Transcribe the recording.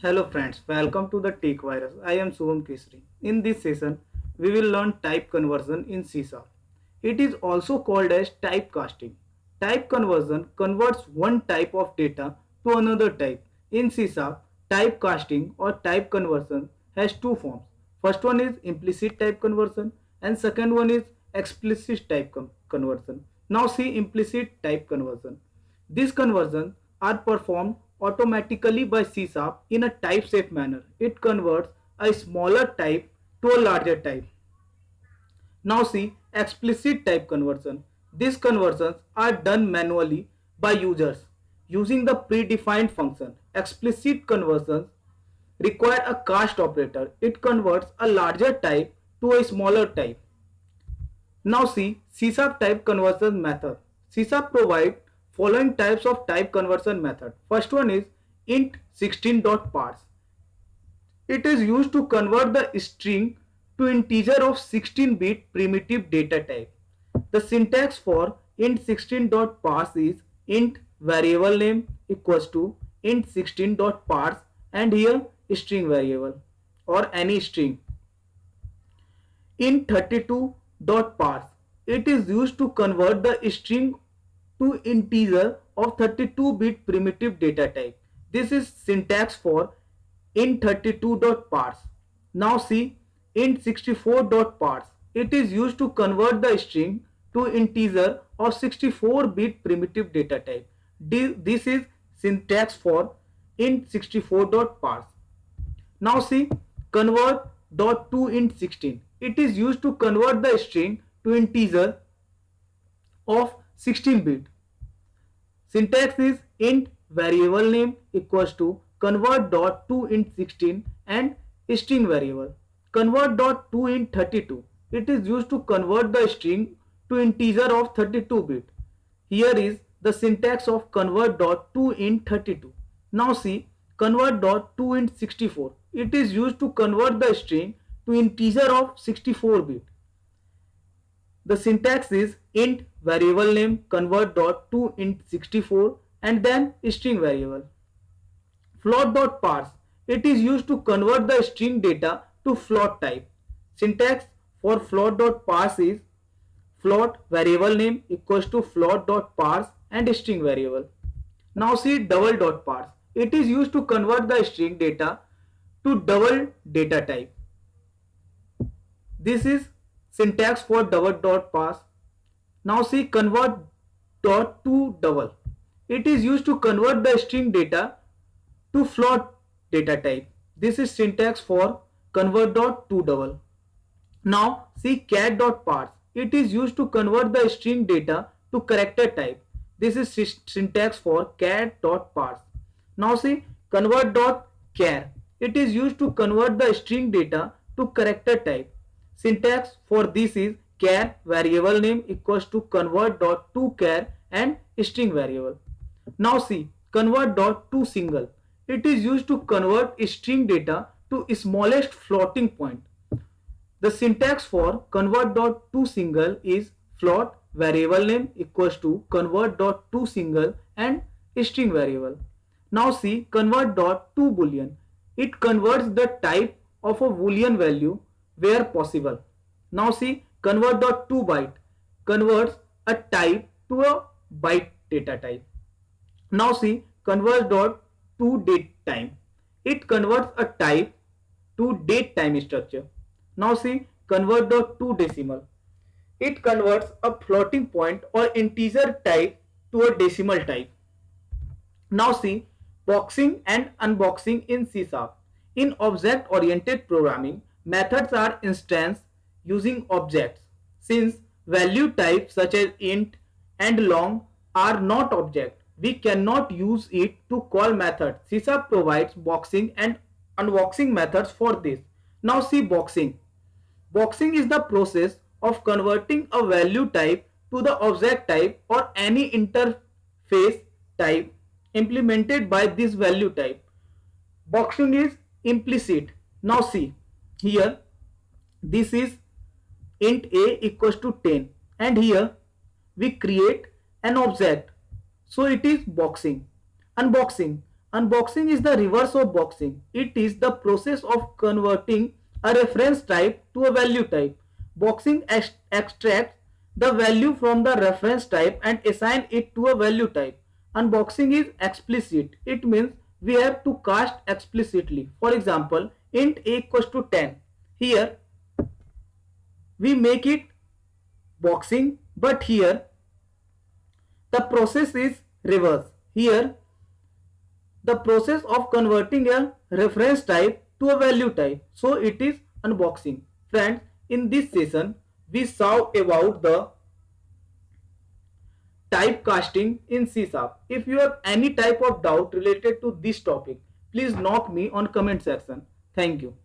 Hello friends, welcome to the Tech Virus. I am Subham Kesri. In this session, we will learn type conversion in C Sharp. It is also called as typecasting. Type conversion converts one type of data to another type. In C Sharp, typecasting or type conversion has two forms. First one is implicit type conversion and second one is explicit type conversion. Now see implicit type conversion. These conversions are performed automatically by C Sharp in a type-safe manner. It converts a smaller type to a larger type. Now see explicit type conversion. These conversions are done manually by users using the predefined function. Explicit conversions require a cast operator. It converts a larger type to a smaller type. Now see C# type conversion method. C# provide following types of type conversion method. First one is int 16.parse. It is used to convert the string to integer of 16-bit primitive data type. The syntax for int 16.parse is int variable name equals to int 16.parse and here string variable or any string. In 32.parse, it is used to convert the string to integer of 32-bit primitive data type. This is syntax for int32.parse. Now see int64.parse. It is used to convert the string to integer of 64-bit primitive data type. This is syntax for int64.parse. Now see convert.toInt16. It is used to convert the string to integer of 16-bit. Syntax is int variable name equals to convert.toInt16 and string variable. Convert.toInt32. It is used to convert the string to integer of 32-bit. Here is the syntax of convert.toInt32. Now see convert.toInt64. It is used to convert the string to integer of 64-bit. The syntax is int variable name convert.toInt64 and then string variable. Float.parse. It is used to convert the string data to float type. Syntax for float.parse is float variable name equals to float.parse and string variable. Now see double.parse. It is used to convert the string data to double data type. This is syntax for double.parse. Now see convert.toDouble. It is used to convert the string data to float data type. This is syntax for convert.toDouble. Now see cat.parse. It is used to convert the string data to character type. This is syntax for cat.parse. Now see convert.char. It is used to convert the string data to character type. Syntax for this is char variable name equals to convert.toChar and string variable. Now see convert.toSingle. It is used to convert string data to smallest floating point. The syntax for convert.toSingle is float variable name equals to convert.toSingle and string variable. Now see convert.toBoolean. It converts the type of a boolean value where possible. Now see convert.toByte converts a type to a byte data type. Now see convert.toDateTime. It converts a type to date time structure. Now see convert.toDecimal. It converts a floating point or integer type to a decimal type. Now see boxing and unboxing in C#. In object-oriented programming, methods are instanced using objects. Since value types such as int and long are not objects, we cannot use it to call methods. C# provides boxing and unboxing methods for this. Now see boxing. Boxing is the process of converting a value type to the object type or any interface type implemented by this value type. Boxing is implicit. Now see here, this is int a equals to 10 and here we create an object, so it is boxing. Unboxing. Unboxing is the reverse of boxing. It is the process of converting a reference type to a value type. Boxing extracts the value from the reference type and assign it to a value type. Unboxing is explicit. It means we have to cast explicitly. For example, int a equals to 10. Here we make it boxing, but here the process is reverse. Here the process of converting a reference type to a value type. So it is unboxing. Friends, in this session we saw about the typecasting in C#. If you have any type of doubt related to this topic, please knock me on comment section. Thank you.